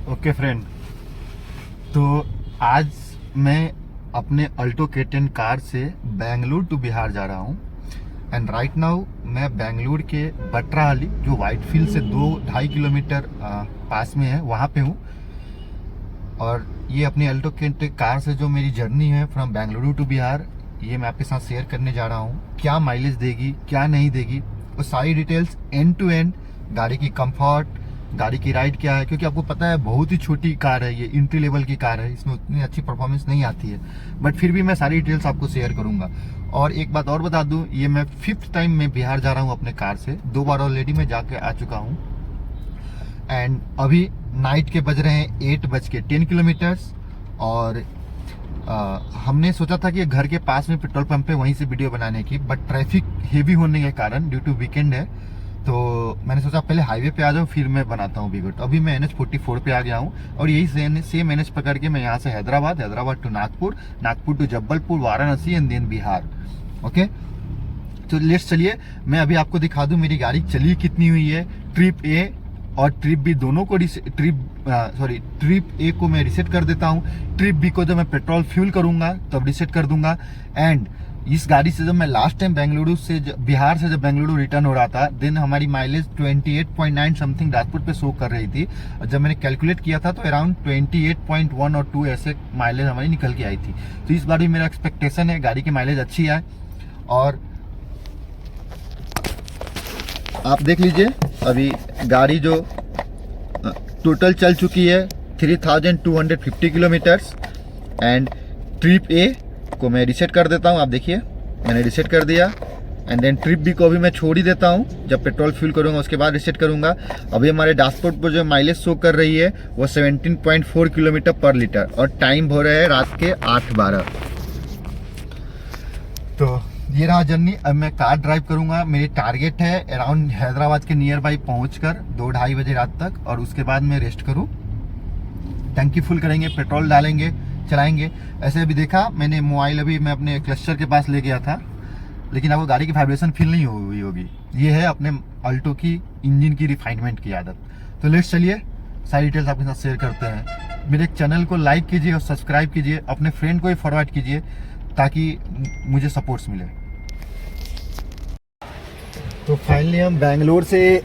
Okay friend, तो आज मैं अपने अल्टो K10 कार से बेंगलुरु टू बिहार जा रहा हूँ। एंड राइट नाउ मैं बेंगलुरु के बट्राहाली जो व्हाइटफील्ड से 2-2.5 किलोमीटर पास में है, वहाँ पे हूँ। और ये अपनी अल्टो K10 कार से जो मेरी जर्नी है फ्रॉम बेंगलुरु टू बिहार, ये मैं आपके साथ शेयर करने जा रहा हूँ। क्या माइलेज देगी, क्या नहीं देगी, वो सारी डिटेल्स एंड टू एंड, गाड़ी की कंफर्ट, गाड़ी की राइड क्या है। क्योंकि आपको पता है बहुत ही छोटी कार है, ये एंट्री लेवल की कार है, इसमें उतनी अच्छी परफॉर्मेंस नहीं आती है, बट फिर भी मैं सारी डिटेल्स आपको शेयर करूंगा। और एक बात और बता दूं, ये मैं 5th टाइम मैं बिहार जा रहा हूं अपने कार से। 2 बार ऑलरेडी मैं जाके आ चुका हूं। एंड अभी नाइट के बज रहे हैं 8:10 किलोमीटर्स। और हमने सोचा था कि घर के पास में पेट्रोल पंप है, वहीं से वीडियो बनाने की, बट ट्रैफिक हेवी होने के कारण ड्यू टू वीकेंड है, तो मैंने सोचा पहले हाईवे पे आ जाऊँ फिर मैं बनाता हूँ वीडियो। तो अभी मैं NH44 पे आ गया हूँ और यही सेम NH पकड़ के मैं यहाँ से Hyderabad to Nagpur to Jabalpur, Varanasi and then Bihar. Okay, तो लेट्स चलिए मैं अभी आपको दिखा दूँ मेरी गाड़ी चली कितनी हुई है। ट्रिप ए और ट्रिप बी दोनों को ट्रिप ए को मैं रिसेट कर देता हूँ। ट्रिप बी को जब मैं पेट्रोल फ्यूल करूंगा तब रिसेट कर दूंगा। एंड इस गाड़ी से जब मैं लास्ट टाइम बिहार से जब बेंगलुरु रिटर्न हो रहा था, देन हमारी माइलेज 28.9 समथिंग राजपुर पे शो कर रही थी। और जब मैंने कैलकुलेट किया था तो अराउंड 28.1 और 2 ऐसे माइलेज हमारी निकल के आई थी। तो इस बार भी मेरा एक्सपेक्टेशन है गाड़ी की माइलेज अच्छी है। और आप देख लीजिए अभी गाड़ी जो टोटल चल चुकी है 3250 किलोमीटर्स। एंड ट्रिप ए को मैं रिसेट कर देता हूं। आप देखिए मैंने रिसेट कर दिया। एंड देन ट्रिप बी को भी मैं छोड़ ही देता हूं, जब पेट्रोल फ्यूल करूंगा उसके बाद रिसेट करूंगा। अभी हमारे डैशबोर्ड पर जो माइलेज शो कर रही है वो 17.4 किलोमीटर पर लीटर और टाइम हो रहा है रात के 8:12। तो ये रहा जर्नी। अब मैं कार ड्राइव करूंगा। मेरी टारगेट है अराउंड हैदराबाद के नियर बाई पहुंचकर 2-2:30 बजे रात तक, और उसके बाद मैं रेस्ट करूं। टंकी फुल करेंगे, पेट्रोल डालेंगे, चलाएंगे। ऐसे अभी देखा मैंने मोबाइल अभी मैं अपने क्लस्टर के पास ले गया था, लेकिन आपको गाड़ी की वाइब्रेशन फील नहीं हुई होगी। ये है अपने अल्टो की इंजन की रिफाइनमेंट की आदत। तो लेट्स चलिए सारी डिटेल्स आपके साथ शेयर करते हैं। मेरे चैनल को लाइक कीजिए और सब्सक्राइब कीजिए, अपने फ्रेंड को भी फॉरवर्ड कीजिए ताकि मुझे सपोर्ट्स मिले। तो फाइनली हम बेंगलोर से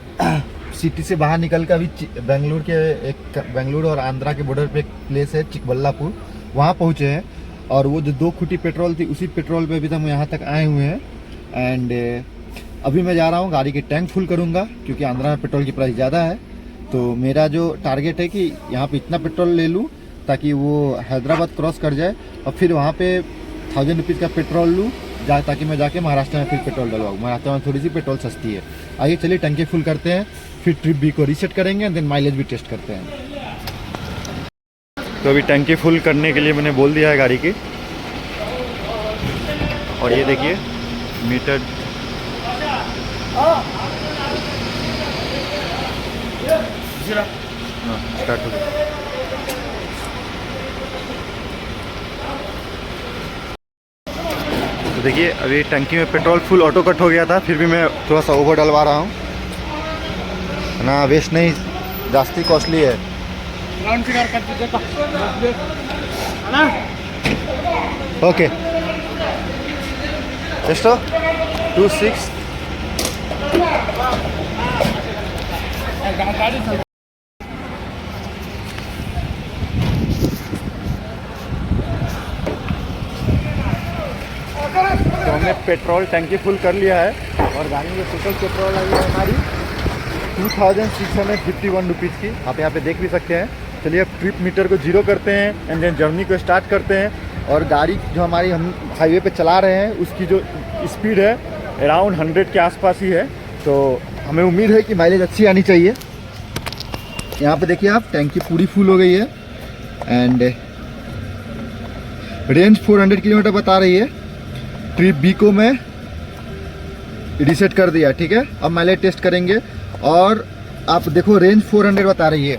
सिटी से बाहर निकल कर अभी बेंगलुरु और आंध्रा के बॉर्डर पे एक प्लेस है चिकबल्लापुर, वहाँ पहुँचे हैं। और वो जो 2 खुटी पेट्रोल थी उसी पेट्रोल पे अभी तक हम यहाँ तक आए हुए हैं। एंड अभी मैं जा रहा हूँ गाड़ी के टैंक फुल करूँगा, क्योंकि आंध्रा में पेट्रोल की प्राइस ज़्यादा है। तो मेरा जो टारगेट है कि यहाँ पे इतना पेट्रोल ले लूँ ताकि वो हैदराबाद क्रॉस कर जाए, और फिर वहाँ पे 1000 रुपीज़ का पेट्रोल लूँ ताकि मैं जाके महाराष्ट्र में फिर पेट्रोल डलवाऊँ। महाराष्ट्र में थोड़ी सी पेट्रोल सस्ती है। आइए चलिए टंकी फुल करते हैं, फिर ट्रिप बी को रीसेट करेंगे, देन माइलेज भी टेस्ट करते हैं। तो अभी टंकी फुल करने के लिए मैंने बोल दिया है गाड़ी की, और ये देखिए मीटर स्टार्ट हो गया। तो देखिए अभी टंकी में पेट्रोल फुल ऑटो कट हो गया था, फिर भी मैं थोड़ा सा ओवर डलवा रहा हूँ ना, वेस्ट नहीं, जास्ती कॉस्टली है। ओके ಎಷ್ಟು 26 तो हमने पेट्रोल टंकी फुल कर लिया है, और गाड़ी में टोटल पेट्रोल आई है हमारी 2651 रुपीज़ की। आप यहाँ पे देख भी सकते हैं। चलिए अब ट्रिप मीटर को 0 करते हैं एंड देन जर्नी को स्टार्ट करते हैं। और गाड़ी जो हमारी हम हाईवे पे चला रहे हैं उसकी जो स्पीड है अराउंड 100 के आसपास ही है, तो हमें उम्मीद है कि माइलेज अच्छी आनी चाहिए। यहाँ पे देखिए आप टैंकी पूरी फुल हो गई है एंड रेंज 400 किलोमीटर बता रही है। ट्रिप बी को मैं रिसेट कर दिया, ठीक है। अब माइलेज टेस्ट करेंगे, और आप देखो रेंज 400 बता रही है,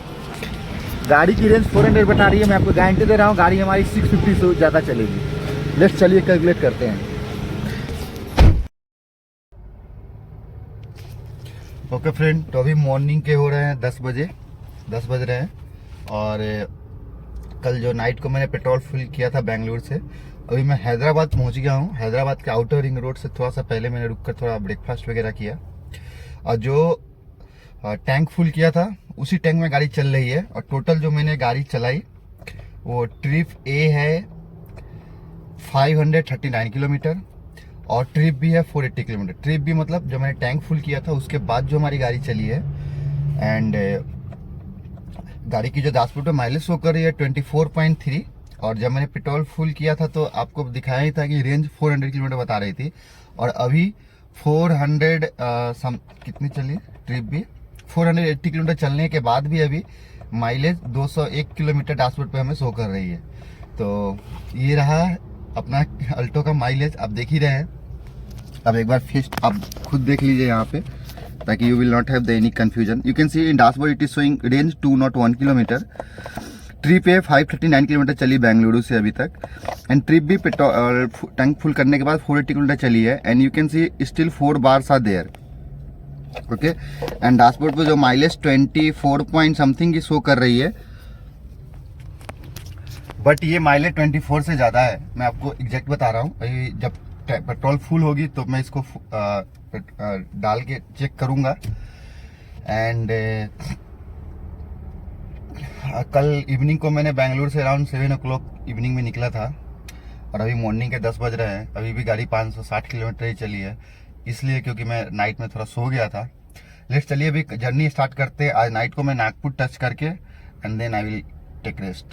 गाड़ी की रेंज 400 बता रही है। मैं आपको गारंटी दे रहा हूँ गाड़ी हमारी 650 से ज़्यादा चलेगी। लेट्स चलिए कैलकुलेट करते हैं। ओके फ्रेंड, तो अभी मॉर्निंग के हो रहे हैं 10 बज रहे हैं। और कल जो नाइट को मैंने पेट्रोल फिल किया था बेंगलुरु से, अभी मैं हैदराबाद पहुंच गया हूँ। हैदराबाद के आउटर रिंग रोड से थोड़ा सा पहले मैंने रुककर थोड़ा ब्रेकफास्ट वगैरह किया, और जो टैंक फुल किया था उसी टैंक में गाड़ी चल रही है। और टोटल जो मैंने गाड़ी चलाई वो ट्रिप ए है 539 किलोमीटर, और ट्रिप भी है 480 किलोमीटर। ट्रिप भी मतलब जो मैंने टैंक फुल किया था उसके बाद जो हमारी गाड़ी चली है। एंड गाड़ी की जो डैशबोर्ड पे माइलेज शो कर रही है 24.3, और जब मैंने पेट्रोल फुल किया था तो आपको दिखाया ही था कि रेंज 400 किलोमीटर बता रही थी, और अभी 400 कितनी चली ट्रिप भी 480 किलोमीटर चलने के बाद भी अभी माइलेज 201 किलोमीटर डैशबोर्ड पे हमें शो कर रही है। तो ये रहा अपना अल्टो का माइलेज, आप देख ही रहे हैं। अब एक बार फिर आप खुद देख लीजिए यहाँ पे, ताकि you will not have the any confusion. You can see in dashboard it is showing range 201 kilometre. Trip है 539 किलोमीटर चली बेंगलुरु से अभी तक, एंड ट्रिप भी पेट्रोल टैंक फुल करने के बाद 480 किलोमीटर चली है। And you can see still 4 bars are there, okay. And dashboard पे जो माइलेज 24 पॉइंट समथिंग की शो कर रही है, बट ये माइलेज 24 से ज़्यादा है। मैं आपको एग्जैक्ट बता रहा हूँ, जब पेट्रोल फुल होगी तो मैं इसको डाल के चेक करूँगा। एंड कल इवनिंग को मैंने बेंगलुरु से अराउंड 7 o'clock इवनिंग में निकला था, और अभी मॉर्निंग के 10 बज रहे हैं। अभी भी गाड़ी 560 किलोमीटर ही चली है, इसलिए क्योंकि मैं नाइट में थोड़ा सो गया था। लेट्स चलिए अभी जर्नी स्टार्ट करते हैं। आज नाइट को मैं नागपुर टच करके and then I will take rest.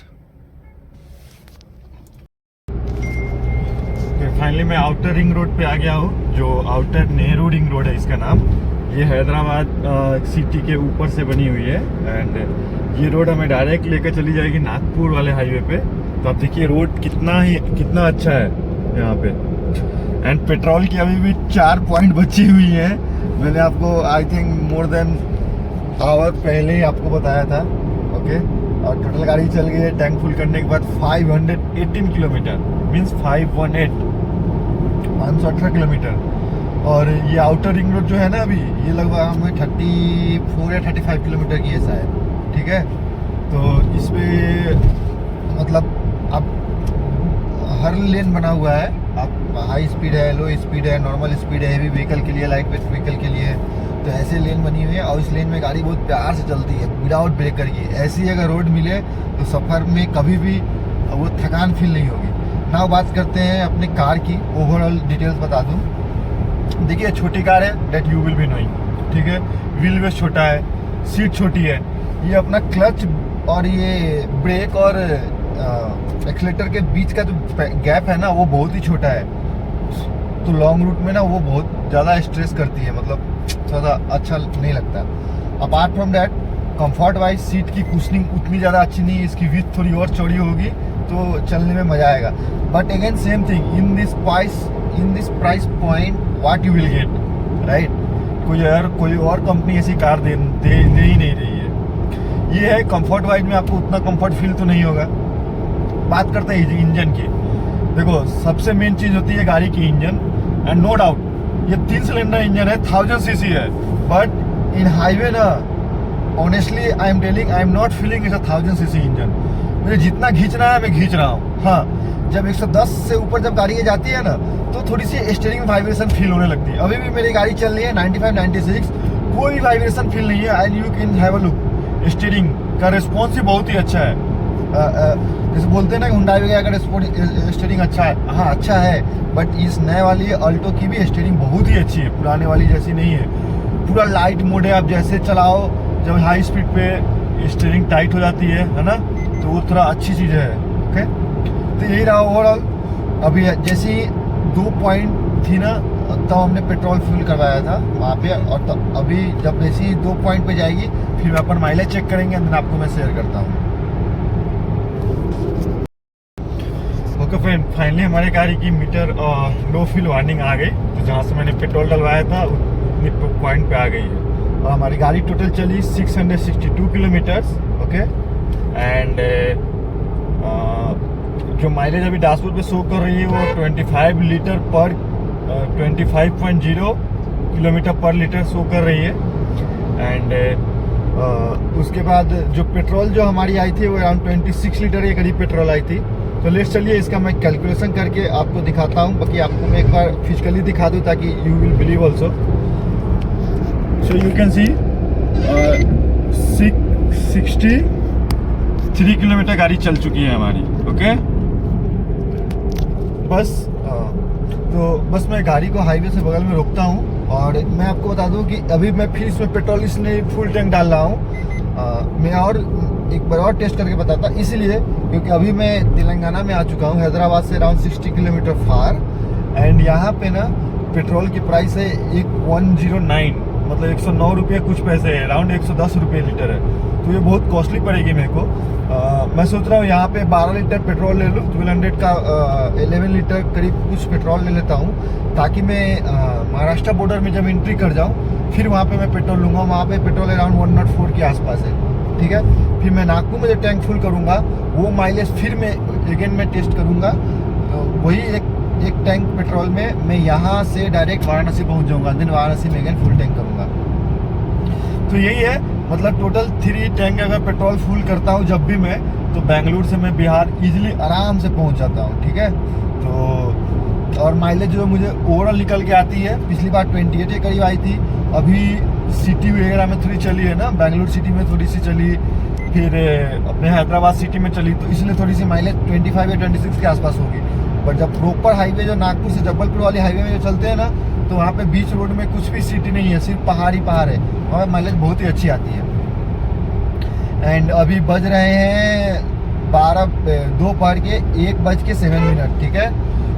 Finally मैं आउटर रिंग रोड पे आ गया हूँ, जो आउटर नेहरू रिंग रोड है इसका नाम। ये हैदराबाद सिटी के ऊपर से बनी हुई है, एंड ये रोड हमें डायरेक्ट लेकर चली जाएगी नागपुर वाले हाईवे पे। तो आप देखिए रोड कितना अच्छा है यहाँ पे। एंड पेट्रोल की अभी भी 4 पॉइंट बची हुई है। मैंने आपको I think more than hour पहले ही आपको बताया था, ओके। और टोटल गाड़ी चल गई है टैंक फुल करने के बाद 518 किलोमीटर, मीन्स 518 किलोमीटर। और ये आउटर रिंग रोड जो है ना, अभी ये लगभग हमें 34 या 35 किलोमीटर की है शायद, ठीक है। तो इसमें मतलब अब हर लेन बना हुआ है, आप हाई स्पीड है, लो स्पीड है, नॉर्मल स्पीड है, हेवी व्हीकल के लिए, लाइट वेट व्हीकल के लिए। तो ऐसे लेन बनी हुई है, और इस लेन में गाड़ी बहुत प्यार से चलती है विदाउट ब्रेकर की। ऐसी अगर रोड मिले तो सफ़र में कभी भी वो थकान फील नहीं होगी। ना बात करते हैं अपने कार की, ओवरऑल डिटेल्स बता दूं। देखिए छोटी कार है, that you will be knowing, ठीक है। व्हील बेस छोटा है, सीट छोटी है। ये अपना क्लच और ये ब्रेक और एक्सीलेटर के बीच का जो गैप है ना, वो बहुत ही छोटा है। तो लॉन्ग रूट में ना वो बहुत ज़्यादा स्ट्रेस करती है, मतलब ज़्यादा अच्छा नहीं लगता। Apart from that comfort wise seat की कुशनिंग उतनी ज़्यादा अच्छी नहीं है, इसकी विड्थ थोड़ी और चौड़ी होगी तो चलने में मज़ा आएगा। But again same thing, in this price point what you will get, right. कोई और कंपनी ऐसी कार दे ही नहीं रही है। ये है कंफर्ट वाइज में आपको उतना कंफर्ट फील तो नहीं होगा। बात करते हैं इंजन की। देखो सबसे मेन चीज़ होती है गाड़ी की इंजन, एंड नो डाउट ये 3 सिलेंडर इंजन है, 1000 सीसी है। बट इन हाईवे ना, honestly I am telling, I am not feeling it's a 1000 CC engine. मुझे जितना खींचना है मैं खींच रहा हूँ। हाँ, जब 110 से ऊपर जब गाड़ी जाती है ना, तो थोड़ी सी स्टीयरिंग में वाइब्रेशन फील होने लगती है। अभी भी मेरी गाड़ी चल रही है 95-96, कोई वाइब्रेशन फील नहीं है। And you can have a look, steering का रिस्पॉन्स ही बहुत ही अच्छा है। जैसे बोलते हैं ना हुंडई वगैरह का स्टीयरिंग अच्छा है, हाँ अच्छा है। बट इस नए वाली अल्टो की भी स्टीयरिंग बहुत ही अच्छी है, पुराने वाली जैसी नहीं है। पूरा लाइट मोड है, आप जैसे चलाओ, जब हाई स्पीड पे स्टीयरिंग टाइट हो जाती है ना, तो वो थोड़ा अच्छी चीज़ है, ओके। तो यही रहा ओवरऑल। अभी जैसे 2 पॉइंट थी ना, तब हमने पेट्रोल फुल करवाया था वहाँ पे, और तो अभी जब ऐसी 2 पॉइंट पे जाएगी फिर अपन माइलेज चेक करेंगे, एंड आपको मैं शेयर करता हूँ। ओके फ्रेंड, फाइनली हमारी गाड़ी की मीटर लो फ्यूल वार्निंग आ गई। तो जहाँ से मैंने पेट्रोल डलवाया था उतनी पॉइंट पे आ गई है। और हमारी गाड़ी टोटल चली 662 किलोमीटर्स, ओके। एंड जो माइलेज अभी डैशबोर्ड पे शो कर रही है वो 25 लीटर पर 25.0 किलोमीटर पर लीटर शो कर रही है। एंड उसके बाद जो पेट्रोल जो हमारी आई थी वो अराउंड 26 लीटर के करीब पेट्रोल आई थी। तो लेट्स चलिए इसका मैं कैलकुलेशन करके आपको दिखाता हूँ, बाकी आपको मैं एक बार फिजिकली दिखा दूँ ताकि you will believe also. So you can C 63 kilometre गाड़ी चल चुकी है हमारी। ओके बस मैं गाड़ी को हाईवे से बगल में रोकता हूँ और मैं आपको बता दूं कि अभी मैं फिर इसमें पेट्रोल इसलिए फुल टैंक डाल रहा हूँ। मैं और एक बार और टेस्ट करके बताता, इसलिए क्योंकि अभी मैं तेलंगाना में आ चुका हूँ, हैदराबाद से अराउंड 60 किलोमीटर फार। एंड यहाँ पे ना पेट्रोल की प्राइस है 109, मतलब 109 रुपये कुछ पैसे है, अराउंड 110 रुपये लीटर है। तो ये बहुत कॉस्टली पड़ेगी मेरे को। मैं सोच रहा हूँ यहाँ पे 12 लीटर पेट्रोल ले लूँ, 1200 का 11 लीटर करीब कुछ पेट्रोल ले लेता हूँ, ताकि मैं महाराष्ट्र बॉर्डर में जब एंट्री कर जाऊँ फिर वहाँ पे मैं पेट्रोल लूँगा। वहाँ पे पेट्रोल अराउंड 104 के आसपास है, ठीक है। फिर मैं नागपुर में जब टैंक फुल करूँगा वो माइलेज फिर मैं अगेन मैं टेस्ट करूँगा। वही एक टैंक पेट्रोल में मैं यहाँ से डायरेक्ट वाराणसी पहुँच जाऊँगा, देन वाराणसी में अगेन फुल टैंक करूँगा। तो यही है, मतलब टोटल 3 टैंक अगर पेट्रोल फुल करता हूँ जब भी मैं, तो बेंगलुरु से मैं बिहार इजीली आराम से पहुँच जाता हूँ, ठीक है। तो और माइलेज जो मुझे ओवरऑल निकल के आती है, पिछली बार 28 के करीब आई थी, अभी सिटी वगैरह में थोड़ी चली है ना, बेंगलुरु सिटी में थोड़ी सी चली, फिर अपने हैदराबाद सिटी में चली, तो इसलिए थोड़ी सी माइलेज 25 या 26 के आसपास होगी। बट जब प्रॉपर हाईवे जो नागपुर से जबलपुर वाली हाईवे में जो चलते हैं ना, तो वहाँ पे बीच रोड में कुछ भी सिटी नहीं है, सिर्फ पहाड़ ही पहाड़ है, वहाँ पे माइलेज बहुत ही अच्छी आती है। एंड अभी बज रहे हैं 2 के 1:07, ठीक है।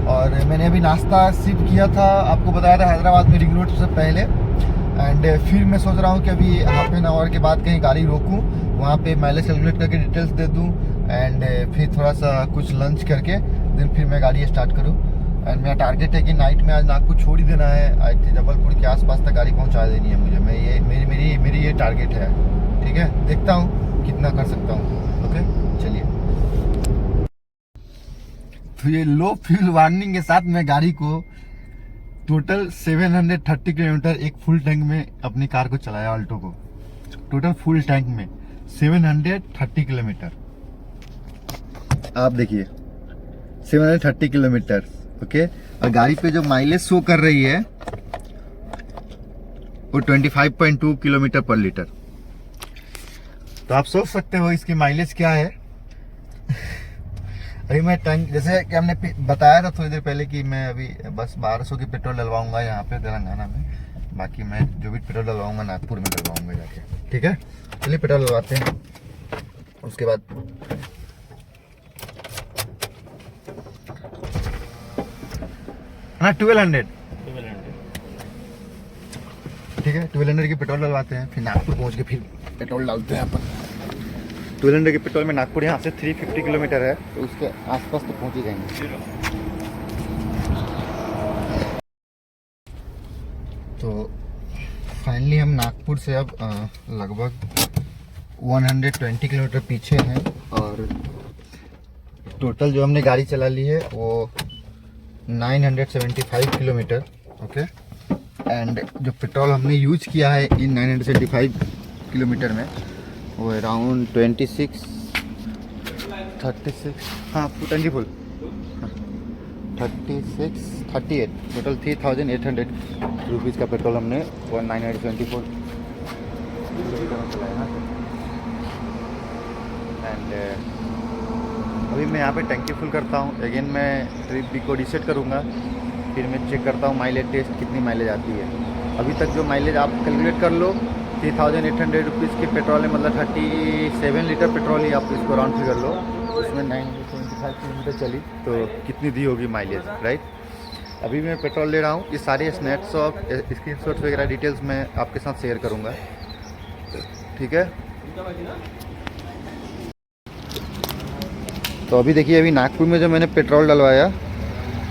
और मैंने अभी नाश्ता सिर्फ किया था, आपको बताया था हैदराबाद में रिंग रोड से पहले। एंड फिर मैं सोच रहा हूँ कि अभी हाफ एन आवर के बाद कहीं गाड़ी रोकूँ, वहाँ पे माइलेज कैलकुलेट करके डिटेल्स दे दूँ, एंड फिर थोड़ा सा कुछ लंच करके देन फिर मैं गाड़ी स्टार्ट करूँ। एंड मेरा टारगेट है कि नाइट में आज नागपुर छोड़ ही देना है, आई थिंक जबलपुर के आसपास तक गाड़ी पहुँचा देनी है मुझे। मैं ये मेरी ये टारगेट है, ठीक है। देखता हूँ कितना कर सकता हूँ। ओके चलिए। तो ये लो फ्यूल वार्निंग के साथ मैं गाड़ी को टोटल 730 किलोमीटर एक फुल टैंक में अपनी कार को चलाया, ऑल्टो को टोटल फुल टैंक में 730 किलोमीटर। आप देखिए 730 किलोमीटर, ओके। और गाड़ी पे जो माइलेज शो कर रही है वो 25.2 किलोमीटर पर लीटर। तो आप सोच सकते हो इसकी माइलेज क्या है। अभी मैं टैंक, जैसे कि हमने बताया था थोड़ी देर पहले कि मैं अभी बस 1200 की पेट्रोल डलवाऊंगा यहाँ पे तेलंगाना में, बाकी मैं जो भी पेट्रोल डलवाऊंगा नागपुर में डलवाऊंगा जाके, ठीक है। चलिए पेट्रोल डलवाते हैं, उसके बाद हाँ 1200, ठीक है। 1200 की पेट्रोल डलवाते हैं, फिर नागपुर पहुँच के फिर पेट्रोल डालते हैं अपन। 1200 के पेट्रोल में नागपुर यहाँ से 350 किलोमीटर है, तो उसके आसपास तो पहुँच ही जाएंगे। तो फाइनली हम नागपुर से अब लगभग 120 किलोमीटर पीछे हैं, और टोटल जो हमने गाड़ी चला ली है वो 975 किलोमीटर, ओके। एंड जो पेट्रोल हमने यूज किया है इन 975 किलोमीटर में वो अराउंड 36 हाँ टंकी फुल 38 टोटल 3800 रुपीज़ का पेट्रोल हमने 974 किलोमीटर में चलाया। एंड अभी मैं यहाँ पे टंकी फुल करता हूँ, अगेन मैं ट्रिप भी को रीसेट करूँगा, फिर मैं चेक करता हूँ माइलेज टेस्ट कितनी माइलेज आती है। अभी तक जो माइलेज आप कैलकुलेट कर लो 3800 रुपीज़ की पेट्रोल है, मतलब 37 लीटर पेट्रोल ही आप इसको राउंड फिगर लो, उसमें 975 किलोमीटर चली तो कितनी दी होगी माइलेज, राइट। अभी मैं पेट्रोल ले रहा हूँ, ये सारे स्नैपशॉट स्क्रीनशॉट्स वगैरह डिटेल्स मैं आपके साथ शेयर करूँगा, ठीक है। तो अभी देखिए, अभी नागपुर में जो मैंने पेट्रोल डलवाया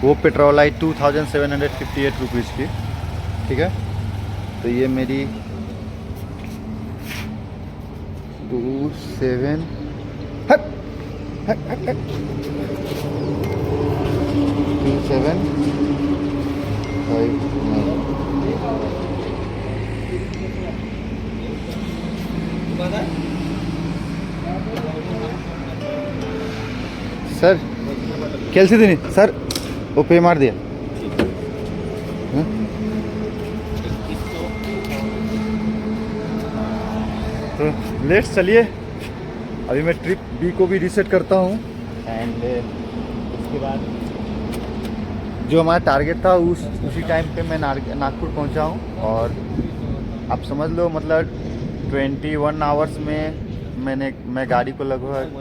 वो पेट्रोल आई 2758 रुपीज़ की, ठीक है। तो ये मेरी 27 सर केल्सिದ್ದೀನಿ सर वो पे मार दिया तो लेट्स चलिए अभी मैं ट्रिप बी को भी रीसेट करता हूँ एंड उसके बाद जो हमारा टारगेट था उसी टाइम पे मैं नागपुर पहुँचा हूँ और आप समझ लो मतलब 21 आवर्स में मैं गाड़ी को लगभग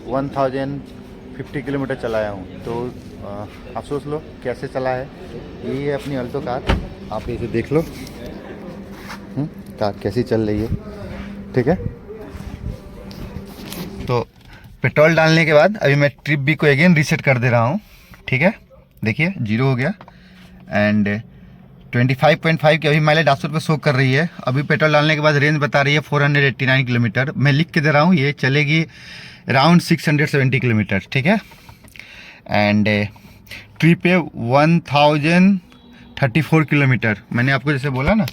1050 किलोमीटर चलाया हूँ। तो आप सोच लो कैसे चला है। ये है अपनी अल्टो कार, आप इसे देख लो कार कैसी चल रही है, ठीक है। तो पेट्रोल डालने के बाद अभी मैं ट्रिप बी को अगेन रीसेट कर दे रहा हूँ, ठीक है। देखिए 0 हो गया एंड 25.5 की अभी माइलेज 800 पे शो कर रही है। अभी पेट्रोल डालने के बाद रेंज बता रही है 489 किलोमीटर। मैं लिख के दे रहा हूँ, ये चलेगी अराउंड 670 किलोमीटर, ठीक है। एंड ट्रिप पे 1034 किलोमीटर। मैंने आपको जैसे बोला ना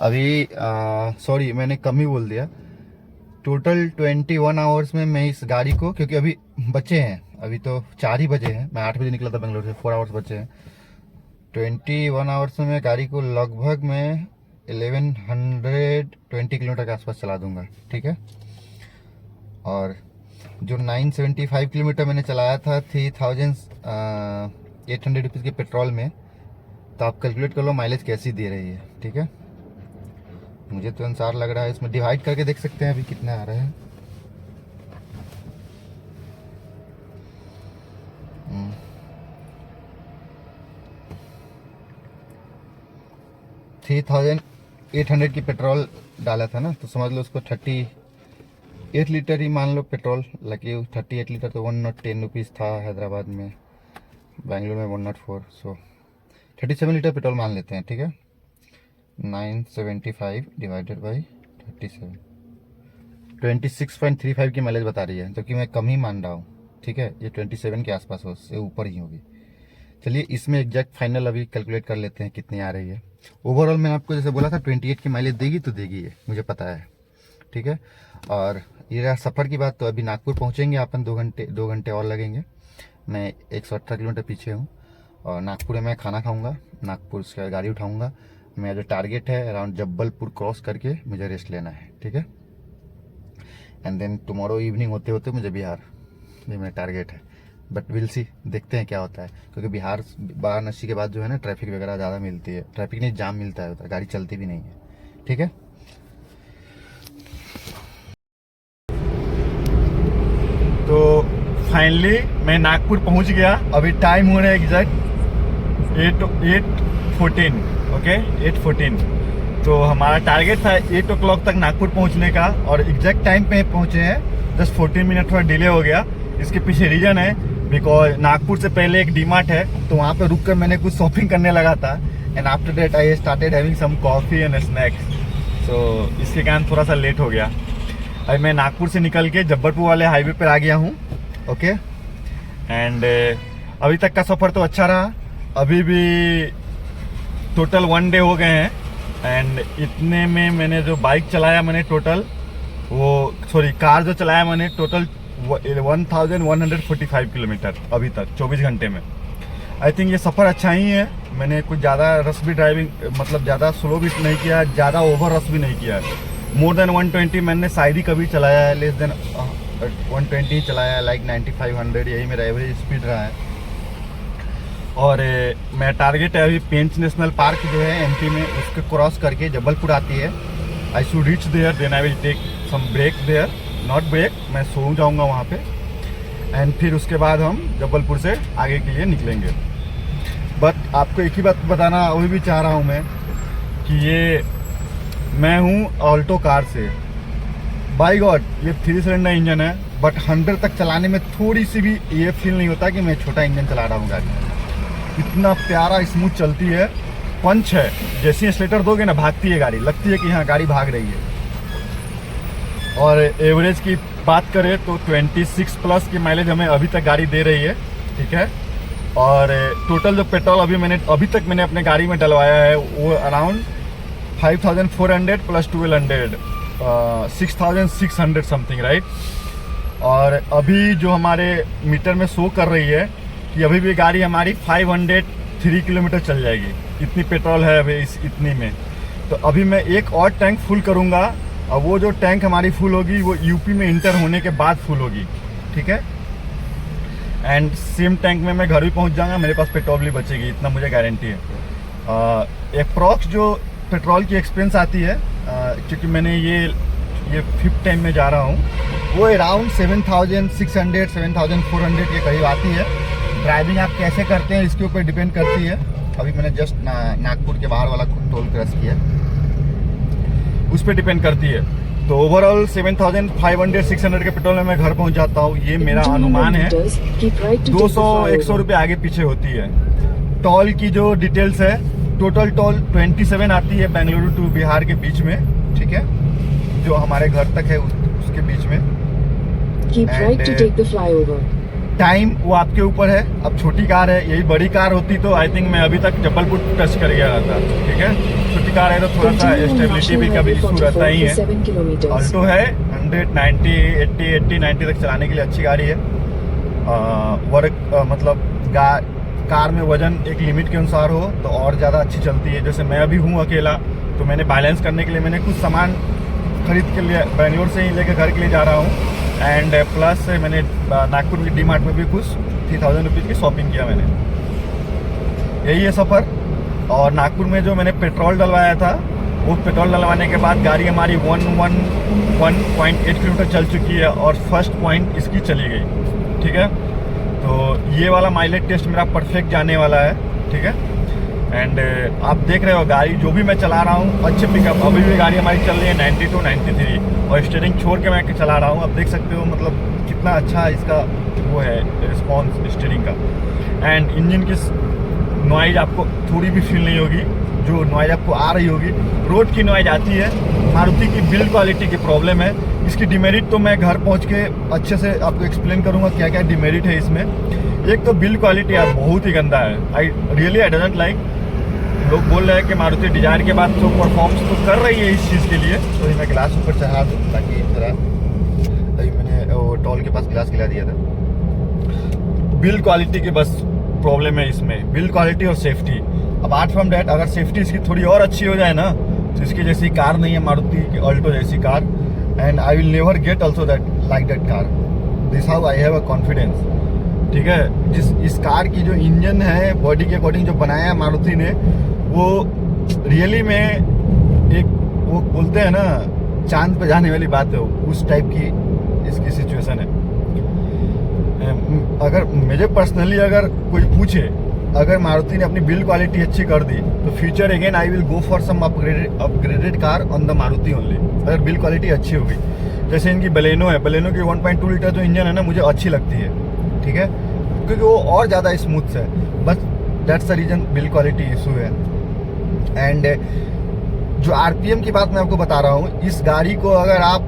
अभी, सॉरी मैंने कम ही बोल दिया। टोटल 21 आवर्स में मैं इस गाड़ी को, क्योंकि अभी बचे हैं, अभी तो 4 ही बजे हैं, मैं 8 बजे निकला था बेंगलोर से, 4 आवर्स बचे हैं। 21 आवर्स में मैं गाड़ी को लगभग मैं 1120 किलोमीटर के आसपास चला दूंगा, ठीक है। और जो 975 किलोमीटर मैंने चलाया था 3800 रुपीज़ के पेट्रोल में, तो आप कैलकुलेट कर लो माइलेज कैसी दे रही है, ठीक है। मुझे तो अनुसार लग रहा है, इसमें डिवाइड करके देख सकते हैं अभी कितना आ रहा है। $3,800 की पेट्रोल डाला था ना, तो समझ लो उसको 38 लीटर ही मान लो पेट्रोल लगे। 38 लीटर तो 110 रुपीज़ था हैदराबाद में, बेंगलोर में 104, सो 37 लीटर पेट्रोल मान लेते हैं, ठीक है। 975 डिवाइडेड बाई 37, 26.35 की माइलेज बता रही है, जो कि मैं कम ही मान रहा हूँ, ठीक है। ये 27 के आसपास हो, उससे ऊपर ही होगी। चलिए इसमें एग्जैक्ट फाइनल अभी कैलकुलेट कर लेते हैं कितनी आ रही है। ओवरऑल मैंने आपको जैसे बोला था 28 की माइलेज देगी तो देगी, ये मुझे पता है, ठीक है। और ये रहा सफ़र की बात। तो अभी नागपुर पहुँचेंगे अपन, 2 घंटे और लगेंगे। मैं 118 किलोमीटर पीछे हूँ और नागपुर में मैं खाना खाऊँगा, नागपुर से गाड़ी उठाऊँगा। मेरा जो टारगेट है अराउंड जब्बलपुर क्रॉस करके मुझे रेस्ट लेना है, ठीक है। एंड देन टुमारो इवनिंग होते होते मुझे बिहार, ये मेरा टारगेट है। बट विल सी, देखते हैं क्या होता है, क्योंकि बिहार वाराणसी के बाद जो है ना ट्रैफिक वगैरह ज़्यादा मिलती है, ट्रैफिक नहीं जाम मिलता है उधर, गाड़ी चलती भी नहीं है, ठीक है। तो फाइनली मैं नागपुर पहुंच गया। अभी टाइम हो रहा है एग्जैक्ट 8:14, ओके 8:14। तो हमारा टारगेट था 8 o'clock तक नागपुर पहुंचने का और एग्जैक्ट टाइम पे पहुंचे हैं। जस्ट 14 मिनट थोड़ा डिले हो गया। इसके पीछे रीजन है बिकॉज नागपुर से पहले एक डीमार्ट है, तो वहाँ पे रुक कर मैंने कुछ शॉपिंग करने लगा था। And after that I started having some coffee and snacks, so इसके कारण थोड़ा सा लेट हो गया। अभी मैं नागपुर से निकल के जब्बलपुर वाले हाईवे पर आ गया हूँ, ओके। एंड अभी तक का सफ़र तो अच्छा रहा। अभी भी टोटल 1 डे हो गए हैं एंड इतने में मैंने जो बाइक चलाया मैंने टोटल, वो सॉरी कार जो चलाया मैंने टोटल 1145 किलोमीटर अभी तक 24 घंटे में। आई थिंक ये सफ़र अच्छा ही है। मैंने कुछ ज़्यादा रश भी ड्राइविंग, मतलब ज़्यादा स्लो भी नहीं किया, ज़्यादा ओवर रश भी नहीं किया। मोर देन 120 मैंने शायद ही कभी चलाया है, लेस देन 120 चलाया, लाइक 9500, यही मेरा एवरेज स्पीड रहा है। और मेरा टारगेट है अभी पेंच नेशनल पार्क जो है एमपी में, उसके क्रॉस करके जबलपुर आती है। I should reach there, then I will take some break there, not break, मैं सो जाऊंगा वहाँ पे। एंड फिर उसके बाद हम जबलपुर से आगे के लिए निकलेंगे। बट आपको एक ही बात बताना अभी भी चाह रहा हूँ मैं कि ये मैं हूँ ऑल्टो कार से। बाय गॉड ये 3 सिलेंडर इंजन है, बट 100 तक चलाने में थोड़ी सी भी ये फील नहीं होता कि मैं छोटा इंजन चला रहा हूँ गाड़ी। इतना प्यारा स्मूथ चलती है, पंच है। जैसे एक्सीलेटर दोगे ना भागती है गाड़ी, लगती है कि हाँ गाड़ी भाग रही है। और एवरेज की बात करें तो 26 प्लस की माइलेज हमें अभी तक गाड़ी दे रही है, ठीक है। और टोटल जो पेट्रोल अभी तक मैंने अपने गाड़ी में डलवाया है वो अराउंड 5400 प्लस 1200 6600 समथिंग, राइट। और अभी जो हमारे मीटर में शो कर रही है कि अभी भी गाड़ी हमारी 503 किलोमीटर चल जाएगी, इतनी पेट्रोल है अभी इतनी में। तो अभी मैं एक और टैंक फुल करूँगा, और वो जो टैंक हमारी फुल होगी वो यूपी में इंटर होने के बाद फुल होगी, ठीक है। एंड सेम टैंक में मैं घर भी पहुंच जाऊंगा, मेरे पास पेट्रोल भी बचेगी, इतना मुझे गारंटी है। अप्रॉक्स जो पेट्रोल की एक्सपेंस आती है, क्योंकि मैंने ये 5th टाइम में जा रहा हूँ, वो अराउंड 7600 7400 के करीब आती है। ड्राइविंग आप कैसे करते हैं इसके ऊपर डिपेंड करती है। अभी मैंने जस्ट नागपुर के बाहर वाला टोल क्रॉस किया, उस पर डिपेंड करती है। तो ओवरऑल 7500 600 के पेट्रोल में मैं घर पहुंच जाता हूँ, ये मेरा अनुमान है। 200-100 रुपये आगे पीछे होती है। टोल की जो डिटेल्स है, टोटल टोल 27 आती है बेंगलुरु टू बिहार के बीच में, ठीक है, जो हमारे घर तक है उसके बीच में। टाइम वो आपके ऊपर है। अब छोटी कार है, यही बड़ी कार होती तो आई थिंक मैं अभी तक जबलपुर टच कर गया रहता, ठीक है। छोटी कार है तो थोड़ा सा स्टेबिलिटी भी कभी इशू रहता ही है। अल्टो है 190 80 90 तक चलाने के लिए अच्छी गाड़ी है। मतलब कार में वजन एक लिमिट के अनुसार हो तो और ज़्यादा अच्छी चलती है। जैसे मैं अभी हूँ अकेला, तो मैंने बैलेंस करने के लिए मैंने कुछ सामान खरीद के लिए बेंगलोर से ही लेकर घर के लिए जा रहा हूँ। एंड प्लस मैंने नागपुर की डी-मार्ट में भी कुछ 3000 रुपीज़ की शॉपिंग किया मैंने। यही है सफ़र। और नागपुर में जो मैंने पेट्रोल डलवाया था, वो पेट्रोल डलवाने के बाद गाड़ी हमारी 111.8 किलोमीटर चल चुकी है और फर्स्ट पॉइंट इसकी चली गई, ठीक है। तो ये वाला माइलेज टेस्ट मेरा परफेक्ट जाने वाला है, ठीक है। एंड आप देख रहे हो गाड़ी जो भी मैं चला रहा हूँ, अच्छे पिकअप। अभी भी गाड़ी हमारी चल रही है 92 93 और स्टीयरिंग छोड़ के मैं चला रहा हूँ। आप देख सकते हो मतलब कितना अच्छा इसका वो है रिस्पॉन्स स्टीयरिंग का। एंड इंजन की नॉइज आपको थोड़ी भी फील नहीं होगी, जो नॉइज आपको आ रही होगी रोड की नॉइज आती है। मारुति की बिल्ड क्वालिटी की प्रॉब्लम है। इसकी डिमेरिट तो मैं घर पहुंच के अच्छे से आपको एक्सप्लेन करूंगा क्या क्या डिमेरिट है इसमें। एक तो बिल्ड क्वालिटी यार बहुत ही गंदा है। I doesn't like. लोग बोल रहे हैं कि मारुति डिजायर के बाद तो परफॉर्मेंस तो कर रही है इस चीज़ के लिए। तो मैं गिलास ऊपर चढ़ा दूँ ताकि थोड़ा, अभी मैंने वो टॉल के पास गिलास खिला दिया था। बिल्ड क्वालिटी की बस प्रॉब्लम है इसमें, बिल्ड क्वालिटी और सेफ्टी। अपार्ट फ्रॉम डैट अगर सेफ्टी इसकी थोड़ी और अच्छी हो जाए ना, तो इसकी जैसी कार नहीं है मारुति की अल्टो जैसी car. And I will never get also that like that car. This how I have a confidence, ठीक है। इस कार की जो इंजन है बॉडी के अकॉर्डिंग जो बनाया है मारुति ने, वो रियली में एक वो बोलते हैं ना चांद पे जाने वाली बात है, उस टाइप की इसकी सिचुएशन है। अगर मुझे पर्सनली अगर कोई पूछे, अगर मारुति ने अपनी बिल्ड क्वालिटी अच्छी कर दी तो future again I will go for some upgraded car on the Maruti only, अगर बिल्ड क्वालिटी अच्छी होगी। जैसे इनकी बलेनो है, बलेनो की 1.2 लीटर जो इंजन है ना, मुझे अच्छी लगती है, ठीक है, क्योंकि वो और ज़्यादा स्मूथ है। बस that's the reason build quality issue है। एंड जो आरपीएम की बात मैं आपको बता रहा हूँ, इस गाड़ी को अगर आप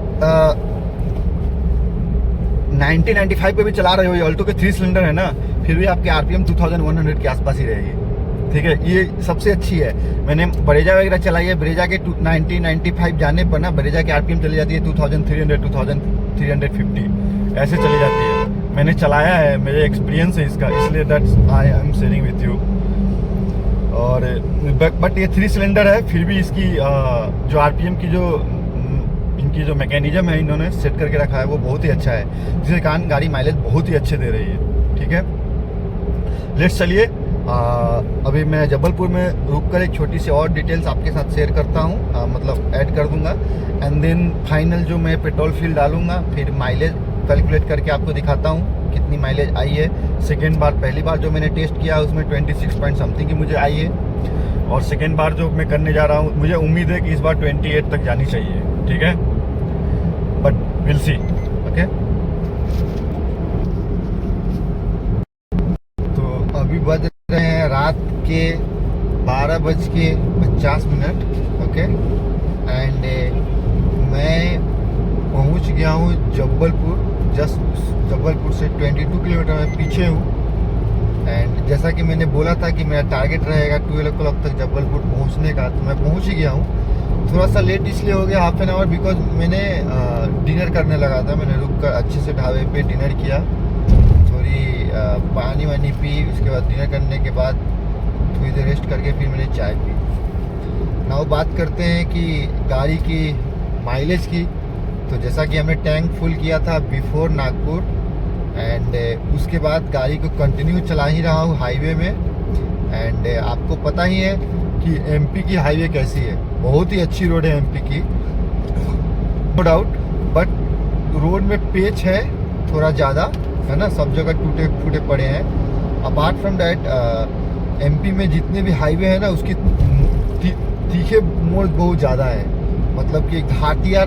90-95 पे भी चला रहे हो, ये अल्टो के 3 सिलेंडर है ना, फिर भी आपके आरपीएम 2100 के आसपास ही रहेगी, ठीक है। ये सबसे अच्छी है। मैंने ब्रेजा वगैरह चलाई है, ब्रेजा के 90-95 जाने पर ना ब्रेजा के आरपीएम चली जाती है 2300 2350 ऐसे चली जाती है। मैंने चलाया है, मेरे एक्सपीरियंस है इसका, इसलिए that's I am sharing with you. और बट ये 3 सिलेंडर है, फिर भी इसकी जो आरपीएम की जो इनकी जो मैकेनिज्म है इन्होंने सेट करके रखा है वो बहुत ही अच्छा है, जिसके कारण गाड़ी माइलेज बहुत ही अच्छे दे रही है, ठीक है। लेट्स चलिए, अभी मैं जबलपुर में रुककर एक छोटी सी और डिटेल्स आपके साथ शेयर करता हूँ, मतलब ऐड कर दूंगा। एंड देन फाइनल जो मैं पेट्रोल फील डालूंगा, फिर माइलेज कैलकुलेट करके आपको दिखाता हूँ कितनी माइलेज आई है। सेकेंड बार, पहली बार जो मैंने टेस्ट किया उसमें 26 पॉइंट समथिंग की मुझे आई है, और सेकेंड बार जो मैं करने जा रहा हूँ मुझे उम्मीद है कि इस बार 28 तक जानी चाहिए, ठीक है। But will see, okay. तो अभी बज रहे हैं रात के 12:50, ओके। एंड मैं पहुंच गया हूँ जबलपुर। जस्ट जबलपुर से 22 किलोमीटर मैं पीछे हूँ। एंड जैसा कि मैंने बोला था कि मेरा टारगेट रहेगा 12 o'clock तक जबलपुर पहुंचने का, तो मैं पहुंच ही गया हूँ। थोड़ा सा लेट इसलिए हो गया हाफ एन आवर, बिकॉज मैंने डिनर करने लगा था। मैंने रुक कर अच्छे से ढाबे पे डिनर किया, थोड़ी पानी वानी पी, उसके बाद डिनर करने के बाद थोड़ी देर रेस्ट करके फिर मैंने चाय पी। नाउ बात करते हैं कि गाड़ी की माइलेज की। तो जैसा कि हमने टैंक फुल किया था बिफोर नागपुर, एंड उसके बाद गाड़ी को कंटिन्यू चला ही रहा हूँ हाईवे में। एंड आपको पता ही है कि एमपी की हाईवे कैसी है, बहुत ही अच्छी रोड है एमपी की, नो डाउट। बट रोड में पेच है थोड़ा ज़्यादा, है ना, सब जगह टूटे फूटे पड़े हैं। अपार्ट फ्रॉम डैट एमपी में जितने भी हाईवे है ना, उसकी तीखे मोड़ बहुत ज़्यादा है, मतलब कि घाटिया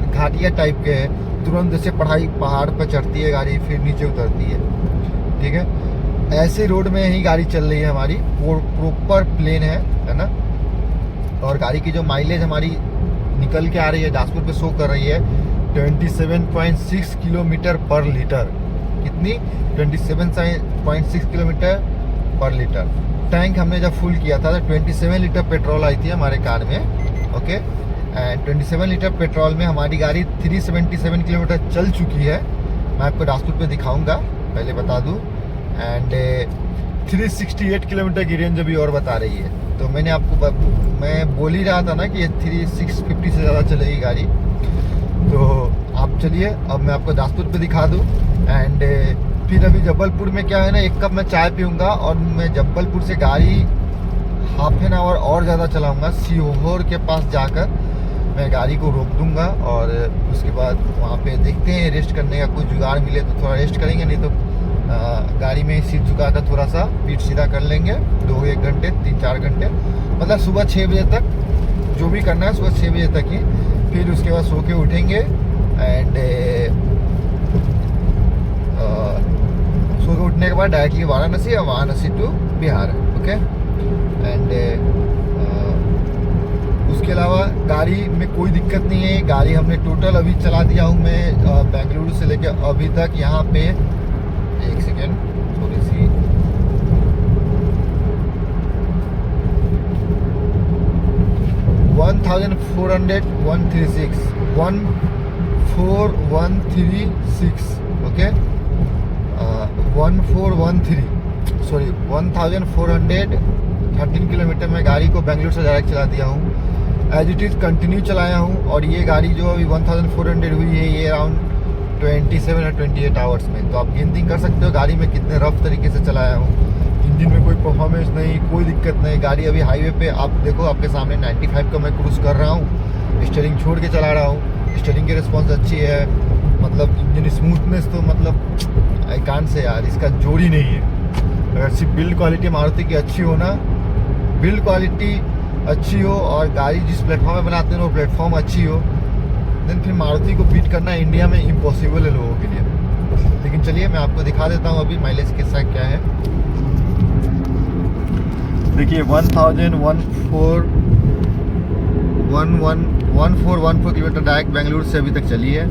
टाइप के है। तुरंत जैसे पहाड़ पर चढ़ती है गाड़ी, फिर नीचे उतरती है, ठीक है। ऐसे रोड में ही गाड़ी चल रही है हमारी, प्रॉपर प्लेन है ना। और गाड़ी की जो माइलेज हमारी निकल के आ रही है, डैशबोर्ड पे शो कर रही है 27.6 किलोमीटर पर लीटर। कितनी? 27.6 किलोमीटर पर लीटर। टैंक हमने जब फुल किया था तो 27 लीटर पेट्रोल आई थी हमारे कार में, ओके। एंड 27 लीटर पेट्रोल में हमारी गाड़ी 377 किलोमीटर चल चुकी है। मैं आपको डैशबोर्ड पे दिखाऊंगा, पहले बता दूं। एंड 368 किलोमीटर की रेंज अभी और बता रही है। तो मैं बोल ही रहा था ना कि 650 से ज़्यादा चलेगी गाड़ी। तो आप चलिए, अब मैं आपको डैशबोर्ड पे दिखा दूं। एंड फिर अभी जबलपुर में क्या है ना, एक कप मैं चाय पीऊँगा और मैं जबलपुर से गाड़ी हाफ एन आवर और ज़्यादा चलाऊँगा। सीहोर के पास जाकर मैं गाड़ी को रोक दूँगा, और उसके बाद वहाँ पे देखते हैं, रेस्ट करने का कुछ जुगाड़ मिले तो थोड़ा रेस्ट करेंगे, नहीं तो गाड़ी में सीट झुका कर थोड़ा सा पीठ सीधा कर लेंगे 2-1 घंटे 3-4 घंटे, मतलब सुबह 6 बजे तक जो भी करना है, सुबह 6 बजे तक ही। फिर उसके बाद सो के उठेंगे एंड सो के उठने के बाद डायरेक्टली वाराणसी या Varanasi to Bihar, okay. And उसके अलावा गाड़ी में कोई दिक्कत नहीं है। गाड़ी हमने टोटल अभी चला दिया हूँ मैं बेंगलुरु से लेकर अभी तक यहाँ पे, एक सेकेंड, थोड़ी सी 1436 ओके, 1413 किलोमीटर में गाड़ी को बेंगलुरु से डायरेक्ट चला दिया हूँ। एज इट इज़ कंटिन्यू चलाया हूँ। और ये गाड़ी जो अभी 1400 हुई है, ये अराउंड 27 या 28 आवर्स में। तो आप गिनती कर सकते हो गाड़ी में कितने रफ तरीके से चलाया हूँ। इंजन में कोई परफॉर्मेंस नहीं, कोई दिक्कत नहीं। गाड़ी अभी हाईवे पे आप देखो, आपके सामने 95 का मैं क्रूज कर रहा हूँ, स्टीयरिंग छोड़ के चला रहा हूँ। स्टीयरिंग की रिस्पॉन्स अच्छी है, मतलब इंजन स्मूथनेस तो मतलब आई कांट से यार, इसका जोड़ ही नहीं है। अगर सिर्फ बिल्ड क्वालिटी मारुति की अच्छी हो ना, बिल्ड क्वालिटी अच्छी हो और गाड़ी जिस प्लेटफॉर्म में बनाते हैं वो प्लेटफॉर्म अच्छी हो, देन फिर मारुति को बीट करना इंडिया में इम्पॉसिबल है लोगों के लिए। लेकिन चलिए मैं आपको दिखा देता हूँ अभी माइलेज के साथ क्या है। देखिए 1414 किलोमीटर डायरेक्ट बेंगलुरु से अभी तक चली है।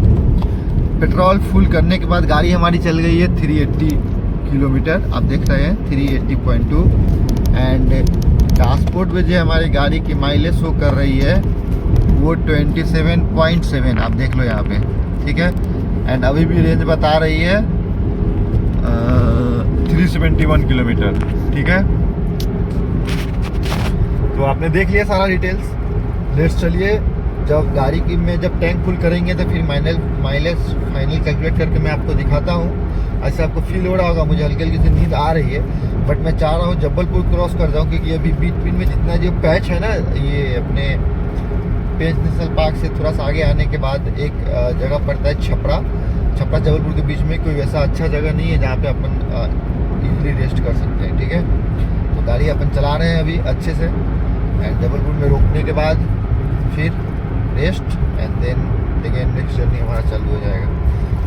पेट्रोल फुल करने के बाद गाड़ी हमारी चल गई है 380 किलोमीटर, आप देख रहे हैं 380.2। एंड ट्रांसपोर्ट में जो हमारी गाड़ी की माइलेज शो कर रही है वो 27.7, आप देख लो यहाँ पे, ठीक है। एंड अभी भी रेंज बता रही है 371 किलोमीटर, ठीक है। तो आपने देख लिया सारा डिटेल्स। लेट्स चलिए, जब गाड़ी की में जब टैंक फुल करेंगे तो फिर माइलेज फाइनल कैलकुलेट करके मैं आपको दिखाता हूँ। ऐसे आपको फील हो रहा होगा, मुझे हल्की हल्की सी नींद आ रही है, बट मैं चाह रहा हूँ जबलपुर क्रॉस कर जाऊँ, क्योंकि अभी बीच बीच में जितना जो पैच है ना, ये अपने पेंच नेशनल पार्क से थोड़ा सा आगे आने के बाद एक जगह पड़ता है छपरा जबलपुर के बीच में। कोई वैसा अच्छा जगह नहीं है जहाँ पे अपन इजीली रेस्ट कर सकते हैं, ठीक है। तो गाड़ी अपन चला रहे हैं अभी अच्छे से, एंड जबलपुर में रोकने के बाद फिर rest, and then again next journey हमारा चालू हो जाएगा।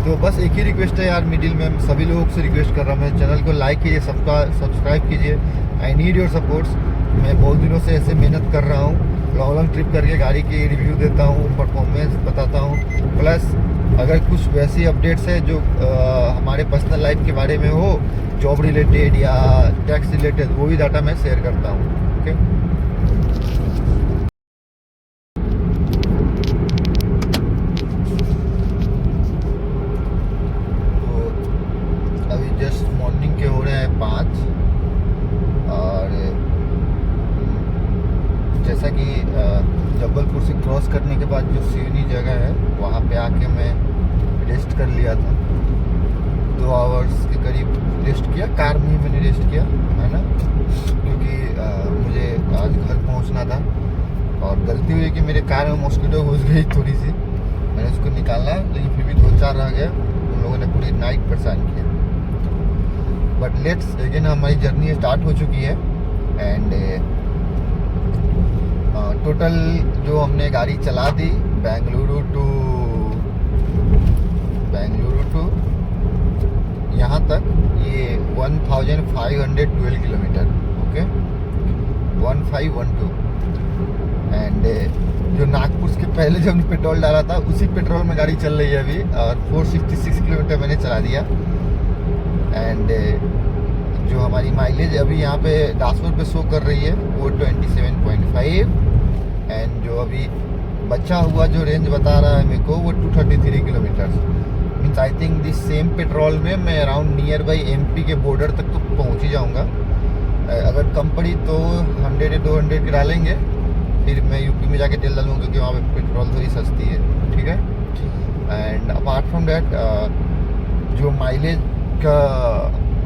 तो बस एक ही रिक्वेस्ट है यार, मिडिल में सभी लोगों से रिक्वेस्ट कर रहा हूँ, मेरे चैनल को लाइक कीजिए, सब्सक्राइब कीजिए। I need your supports. मैं बहुत दिनों से ऐसे मेहनत कर रहा हूँ, लॉन्ग ट्रिप करके गाड़ी की रिव्यू देता हूँ, परफॉर्मेंस बताता हूँ, प्लस अगर कुछ वैसी अपडेट्स है जो हमारे पर्सनल लाइफ के बारे में हो, जॉब रिलेटेड या टैक्स रिलेटेड, वो भी डाटा मैं शेयर करता हूँ, ओके। जस्ट मॉर्निंग के हो रहे हैं 5 और जैसा कि जबलपुर से क्रॉस करने के बाद जो सिवनी जगह है वहाँ पे आके मैं रेस्ट कर लिया था। 2 आवर्स के करीब रेस्ट किया, कार में ही मैंने रेस्ट किया है ना, क्योंकि मुझे आज घर पहुँचना था और गलती हुई कि मेरे कार में मॉस्किटो घुस गई थोड़ी सी, मैंने उसको निकाला लेकिन फिर भी 2-4 रह गया। उन लोगों ने पूरी नाइट परेशान किया। बट लेट्स अगेन हमारी जर्नी स्टार्ट हो चुकी है एंड टोटल जो हमने गाड़ी चला दी बेंगलुरु टू यहाँ तक ये 1512 किलोमीटर, ओके 1512। एंड जो नागपुर के पहले जब हमने पेट्रोल डाला था उसी पेट्रोल में गाड़ी चल रही है अभी और 466 किलोमीटर मैंने चला दिया। एंड जो हमारी माइलेज अभी यहाँ पे डैशबोर्ड पे शो कर रही है वो 27.5 एंड जो अभी बचा हुआ जो रेंज बता रहा है मेरे को वो 233 kilometre. Means I think this same petrol में मैं अराउंड नियर बाई एमपी के बॉर्डर तक तो पहुँच ही जाऊँगा। अगर कम पड़ी तो 100 या 200 के डालेंगे, फिर मैं यूपी में जाके तेल डालूँगा क्योंकि वहाँ पे पेट्रोल थोड़ी सस्ती है, ठीक है। एंड अपार्ट फ्रॉम डैट जो माइलेज का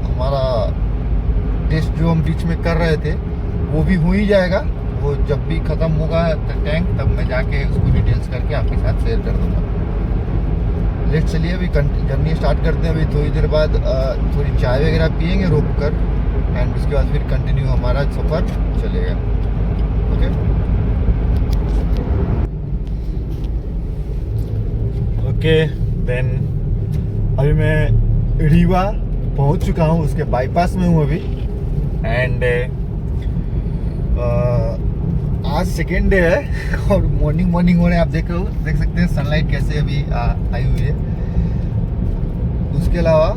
हमारा टेस्ट जो हम बीच में कर रहे थे वो भी हो ही जाएगा। वो जब भी ख़त्म होगा टैंक तब मैं जाके उसको डिटेल्स करके आपके साथ शेयर कर दूँगा। लेट्स चलिए अभी जर्नी स्टार्ट करते हैं। अभी थोड़ी देर बाद थोड़ी चाय वगैरह पियेंगे रोक कर एंड उसके बाद फिर कंटिन्यू हमारा सफ़र चलेगा, ओके। ओके देन अभी मैं रीवा पहुंच चुका हूं, उसके बाईपास में हूं अभी। एंड आज सेकेंड डे है और मॉर्निंग हो रहे हैं, आप देख सकते हैं सनलाइट कैसे अभी आई हुई है। उसके अलावा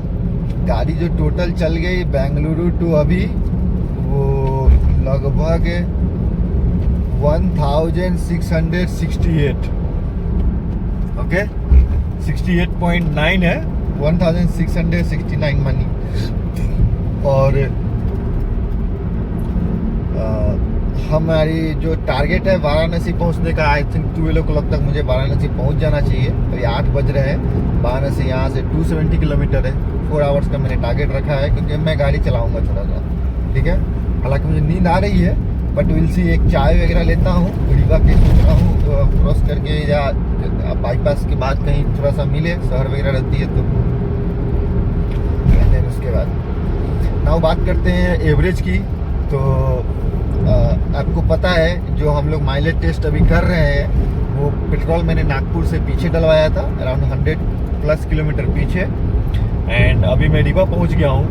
गाड़ी जो टोटल चल गई बेंगलुरु टू अभी वो लगभग 1668, ओके 68.9 है, 1669 मनी। और हमारी जो टारगेट है वाराणसी पहुंचने का, आई थिंक 12 o'clock तक मुझे वाराणसी पहुंच जाना चाहिए। अभी 8 बज रहे हैं। वाराणसी यहाँ से 270 किलोमीटर है। 4 आवर्स का मैंने टारगेट रखा है क्योंकि मैं गाड़ी चलाऊंगा थोड़ा सा, ठीक है। हालांकि मुझे नींद आ रही है बट विल सी, एक चाय वगैरह लेता हूँ रीवा के, सोच रहा हूँ क्रॉस करके या बाईपास के बाद कहीं थोड़ा सा मिले, शहर वगैरह रहती है तो। देन उसके बाद नाउ बात करते हैं एवरेज की। तो आपको पता है जो हम लोग माइलेज टेस्ट अभी कर रहे हैं वो पेट्रोल मैंने नागपुर से पीछे डलवाया था, अराउंड 100+ किलोमीटर पीछे। एंड अभी मैं रीवा पहुंच गया हूं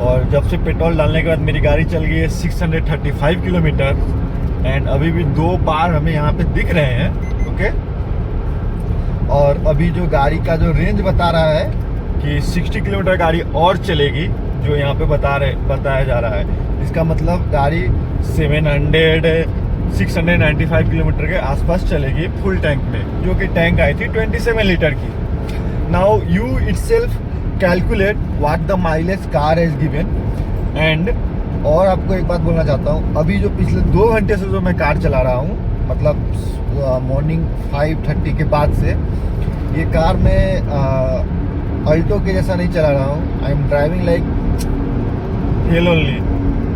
और जब से पेट्रोल डालने के बाद मेरी गाड़ी चल गई है 635 किलोमीटर। एंड अभी भी 2 बार हमें यहाँ पे दिख रहे हैं, ओके। और अभी जो गाड़ी का जो रेंज बता रहा है कि 60 किलोमीटर गाड़ी और चलेगी, जो यहाँ पे बताया जा रहा है। इसका मतलब गाड़ी 695 किलोमीटर के आसपास चलेगी फुल टैंक में, जो कि टैंक आई थी 27 लीटर की। Now you itself calculate what the mileage car has given. And और आपको एक बात बोलना चाहता हूँ, अभी जो पिछले 2 घंटे से जो मैं कार चला रहा हूँ, मतलब मॉर्निंग 5:30 के बाद से, ये कार में अल्टो के जैसा नहीं चला रहा हूँ। I am driving like hell only.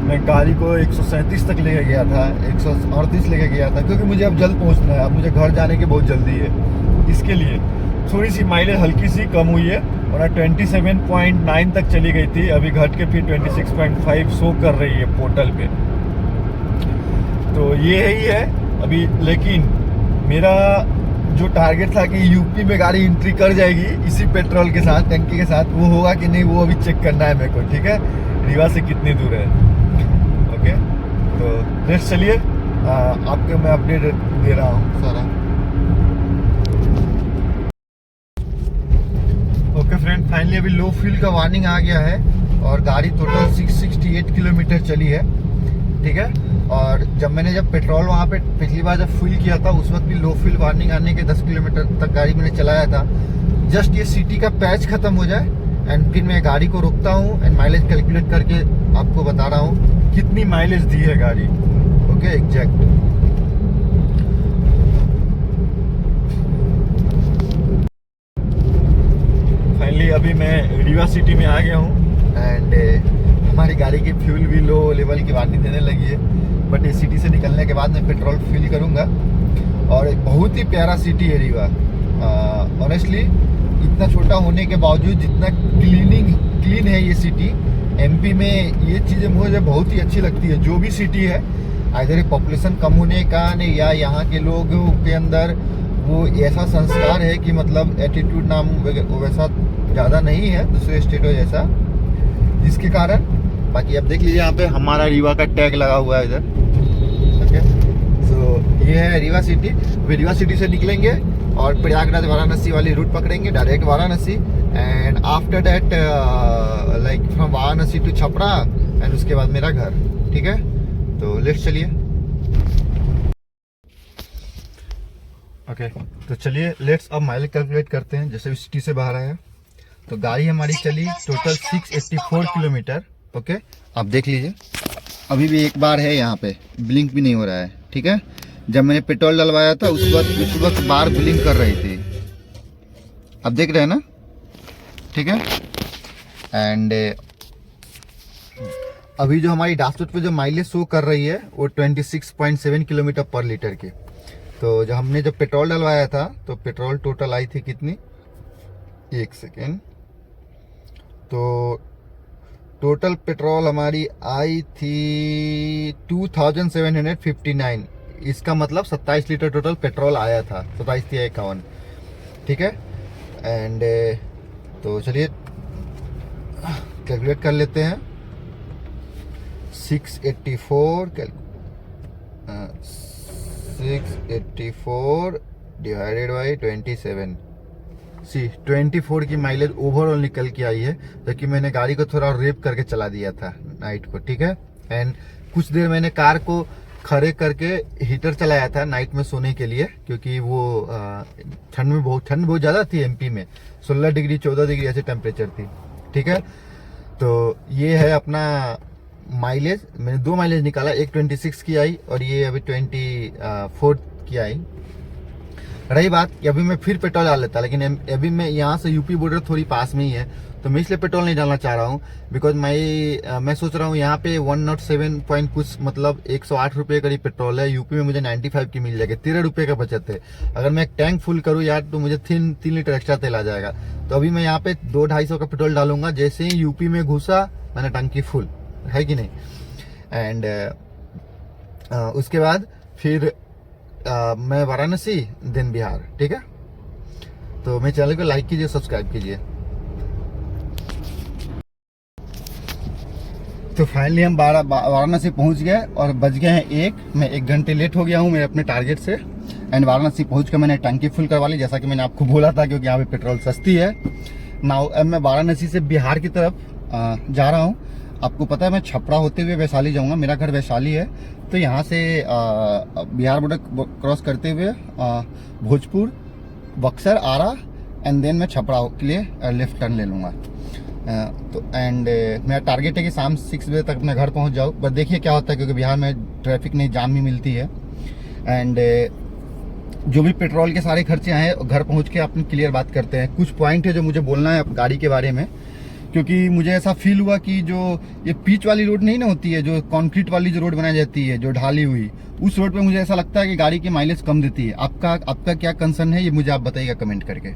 मैं गाड़ी को 137 तक लेके गया था, 138 लेके गया था, क्योंकि मुझे अब जल्द पहुंचना है। अब मुझे घर जाने की बहुत जल्दी है, इसके लिए थोड़ी सी माइलेज हल्की सी कम हुई है। और 27.9 तक चली गई थी, अभी घट के फिर 26.5 शो कर रही है पोर्टल पे। तो ये ही है अभी। लेकिन मेरा जो टारगेट था कि यूपी में गाड़ी एंट्री कर जाएगी इसी पेट्रोल के साथ, टंकी के साथ, वो होगा कि नहीं वो अभी चेक करना है मेरे को, ठीक है। रीवा से कितनी दूर है, ओके। तो नेक्स्ट चलिए आपको मैं अपडेट दे रहा हूँ सारा। ओके फ्रेंड, फाइनली अभी लो फ्यूल का वार्निंग आ गया है और गाड़ी टोटल 668 किलोमीटर चली है, ठीक है। और जब पेट्रोल वहाँ पे पिछली बार जब फुल किया था उस वक्त भी लो फ्यूल वार्निंग आने के 10 किलोमीटर तक गाड़ी मैंने चलाया था। जस्ट ये सिटी का पैच खत्म हो जाए एंड फिर मैं गाड़ी को रोकता हूँ एंड माइलेज कैलकुलेट करके आपको बता रहा हूँ कितनी माइलेज दी है गाड़ी। Okay, exact. फाइनली अभी मैं रीवा सिटी में आ गया हूँ एंड हमारी गाड़ी की फ्यूल भी लो लेवल की वार्निंग देने लगी है, बट इस सिटी से निकलने के बाद मैं पेट्रोल फिल करूँगा। और एक बहुत ही प्यारा सिटी है रीवा। ऑनेस्टली इतना छोटा होने के बावजूद जितना क्लीन है ये सिटी, एमपी में ये चीज़ें मुझे बहुत ही अच्छी लगती है। जो भी सिटी है, इधर पॉपुलेशन कम होने का नहीं या यहाँ के लोगों के अंदर वो ऐसा संस्कार है कि मतलब एटीट्यूड नाम वैसा ज़्यादा नहीं है दूसरे स्टेटों जैसा, जिसके कारण बाकी अब देख लीजिए यहाँ पे हमारा रीवा का टैग लगा हुआ है इधर। ओके, तो ये है Rewa city. We Rewa city से निकलेंगे और प्रयागराज वाराणसी वाली रूट पकड़ेंगे, direct Varanasi, and after that like from Varanasi to Chhapra, and उसके बाद मेरा घर। ठीक है, तो लेट्स चलिए। ओके, तो चलिए लेट्स अब माइलेज कैलकुलेट करते हैं। जैसे सिटी से बाहर आया तो गाड़ी हमारी चली टोटल 684 किलोमीटर। ओके, आप देख लीजिए अभी भी एक बार है यहाँ पे, ब्लिंक भी नहीं हो रहा है। ठीक है, जब मैंने पेट्रोल डलवाया था उस वक्त बार ब्लिंक कर रही थी, अब देख रहे हैं ना। ठीक है, एंड अभी जो हमारी डैशबोर्ड पे जो माइलेज शो कर रही है वो 26.7 किलोमीटर पर लीटर की। तो जब हमने जब पेट्रोल डलवाया था तो पेट्रोल टोटल आई थी कितनी, एक सेकेंड, तो टोटल पेट्रोल हमारी आई थी 2759। इसका मतलब 27 लीटर टोटल पेट्रोल आया था, 2751। ठीक है, एंड तो चलिए कैलकुलेट कर लेते हैं। 684 डिवाइडेड बाई 27। 24 की माइलेज ओवरऑल निकल के आई है, जबकि मैंने गाड़ी को थोड़ा रेप करके चला दिया था नाइट को। ठीक है, एंड कुछ देर मैंने कार को खड़े करके हीटर चलाया था नाइट में सोने के लिए, क्योंकि वो ठंड बहुत ज़्यादा थी एमपी में, 16 डिग्री 14 डिग्री ऐसे टेम्परेचर थी। ठीक है, तो ये है अपना माइलेज। मैंने 2 माइलेज निकाला, एक 26 की आई और ये अभी 24 की आई। रही बात कि अभी मैं फिर पेट्रोल डाल लेता, लेकिन अभी मैं यहाँ से यूपी बॉर्डर थोड़ी पास में ही है, तो मैं इसलिए पेट्रोल नहीं डालना चाह रहा हूँ। बिकॉज मैं सोच रहा हूँ यहाँ पे 107 पॉइंट कुछ मतलब 108 रुपये करीब पेट्रोल है, यूपी में मुझे 95 की मिल जाएगी, 13 रुपये का बचत है। अगर मैं एक टैंक फुल करूँ यार तो मुझे 3 लीटर एक्स्ट्रा तेल आ जाएगा। तो अभी मैं यहाँ पे 200-250 का पेट्रोल डालूंगा, जैसे ही यूपी में घुसा मैंने टंकी फुल, है कि नहीं। एंड उसके बाद फिर मैं वाराणसी देन बिहार। ठीक है, तो मेरे चैनल को लाइक कीजिए, सब्सक्राइब कीजिए। तो फाइनली हम वाराणसी पहुंच गए और बज गए हैं 1। मैं 1 घंटे लेट हो गया हूं मेरे अपने टारगेट से, एंड वाराणसी पहुंच कर मैंने टंकी फुल करवा ली, जैसा कि मैंने आपको बोला था, क्योंकि यहाँ पे पेट्रोल सस्ती है। नाउ अब मैं वाराणसी से बिहार की तरफ जा रहा हूँ। आपको पता है मैं छपरा होते हुए वैशाली जाऊंगा, मेरा घर वैशाली है। तो यहाँ से बिहार बॉर्डर क्रॉस करते हुए भोजपुर, बक्सर, आरा, एंड देन मैं छपरा के लिए लेफ्ट टर्न ले लूँगा। तो एंड मेरा टारगेट है कि शाम 6 बजे तक अपने घर पहुँच जाऊँ। बस देखिए क्या होता है, क्योंकि बिहार में ट्रैफिक नहीं, जाम भी मिलती है। एंड जो भी पेट्रोल के सारे खर्चे हैं घर पहुँच के अपन क्लियर बात करते हैं। कुछ पॉइंट है जो मुझे बोलना है गाड़ी के बारे में, क्योंकि मुझे ऐसा फील हुआ कि जो ये पिच वाली रोड नहीं ना होती है, जो कंक्रीट वाली जो रोड बनाई जाती है, जो ढाली हुई, उस रोड पे मुझे ऐसा लगता है कि गाड़ी की माइलेज कम देती है। आपका क्या कंसर्न है, ये मुझे आप बताइएगा कमेंट करके।